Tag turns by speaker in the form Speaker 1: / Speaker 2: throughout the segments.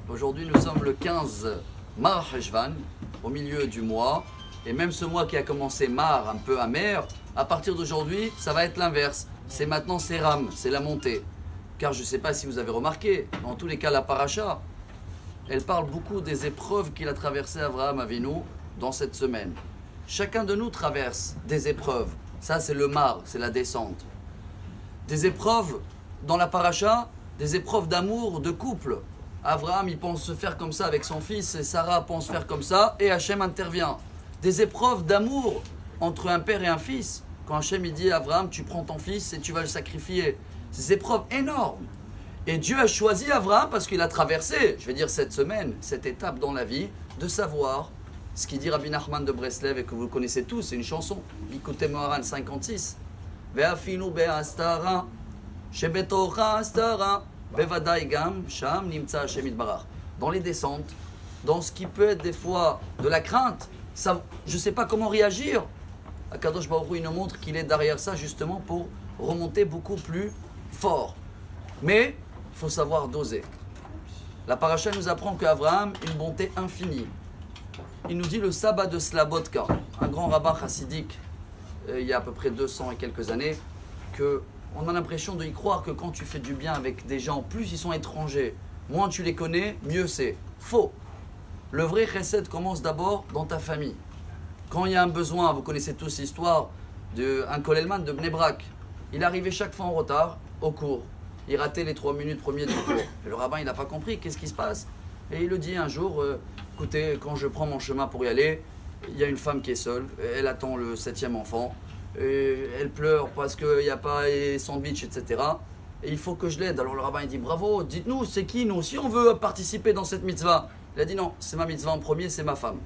Speaker 1: Aujourd'hui, nous sommes le 15 Mar Heshvan, au milieu du mois. Et même ce mois qui a commencé Mar, un peu amer, à partir d'aujourd'hui, ça va être l'inverse. C'est maintenant Ram, c'est la montée. Car je ne sais pas si vous avez remarqué, dans tous les cas, la paracha, elle parle beaucoup des épreuves qu'il a traversées Avraham Avinu dans cette semaine. Chacun de nous traverse des épreuves. Ça, c'est le Mar, c'est la descente. Des épreuves dans la paracha, des épreuves d'amour, de couple. Avraham, il pense se faire comme ça avec son fils, et Sarah pense faire comme ça, et Hachem intervient. Des épreuves d'amour entre un père et un fils. Quand Hachem il dit à Avraham, tu prends ton fils et tu vas le sacrifier. Ces épreuves énormes. Et Dieu a choisi Avraham parce qu'il a traversé, je vais dire cette semaine, cette étape dans la vie, de savoir ce qu'il dit Rabbi Nachman de Breslev et que vous connaissez tous, c'est une chanson, Likutei Moharan 56. Ve'afinu be'astara, shebetocha astara, bevadai gam, sham nimtza Hashem yitbarach. Dans les descentes, dans ce qui peut être des fois de la crainte, ça, je ne sais pas comment réagir. Akadosh Baruch Hu, il nous montre qu'il est derrière ça justement pour remonter beaucoup plus fort. Mais il faut savoir doser. La paracha nous apprend qu'Avraham a une bonté infinie. Il nous dit le sabbat de Slabotka, un grand rabbin chassidique, il y a à peu près 200 et quelques années, qu'on a l'impression de y croire que quand tu fais du bien avec des gens, plus ils sont étrangers, moins tu les connais, mieux c'est. Faux. Le vrai chesed commence d'abord dans ta famille. Quand il y a un besoin, vous connaissez tous l'histoire d'un Kollelman de Bnei Brak. Il arrivait chaque fois en retard au cours. Il ratait les 3 minutes premiers du cours. Et le rabbin, il n'a pas compris, qu'est-ce qui se passe? Et il le dit un jour, écoutez, quand je prends mon chemin pour y aller, il y a une femme qui est seule, elle attend le 7e enfant, et elle pleure parce qu'il n'y a pas les sandwichs, etc. Et il faut que je l'aide. Alors le rabbin, il dit, bravo, dites-nous, c'est qui nous? Si on veut participer dans cette mitzvah. Il a dit, non, c'est ma mitzvah en premier, c'est ma femme.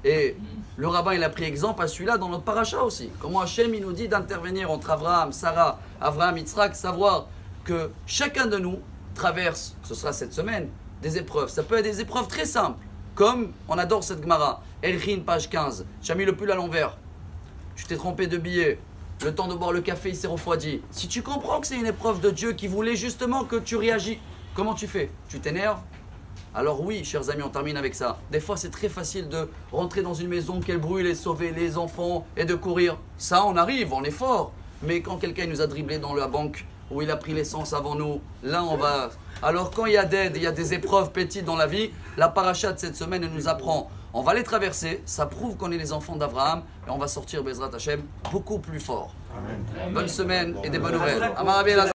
Speaker 1: Et le rabbin, il a pris exemple à celui-là dans notre paracha aussi. Comment Hachem, il nous dit d'intervenir entre Avraham, Sarah, Avraham, Yitzhak, savoir que chacun de nous traverse, ce sera cette semaine, des épreuves. Ça peut être des épreuves très simples, comme on adore cette Gemara, Elchin, page 15. Tu as mis le pull à l'envers, tu t'es trompé de billet, le temps de boire le café, il s'est refroidi. Si tu comprends que c'est une épreuve de Dieu qui voulait justement que tu réagis, comment tu fais? Tu t'énerves? Alors oui, chers amis, on termine avec ça. Des fois, c'est très facile de rentrer dans une maison, qu'elle brûle et sauver les enfants et de courir. Ça, on arrive, on est fort. Mais quand quelqu'un nous a dribblé dans la banque, où il a pris l'essence avant nous, là, on va... Alors quand il y a d'aide, il y a des épreuves petites dans la vie, la paracha de cette semaine, elle nous apprend. On va les traverser, ça prouve qu'on est les enfants d'Avraham, et on va sortir, Bezrat Hashem, beaucoup plus fort. Amen. Bonne semaine et des bonnes nouvelles.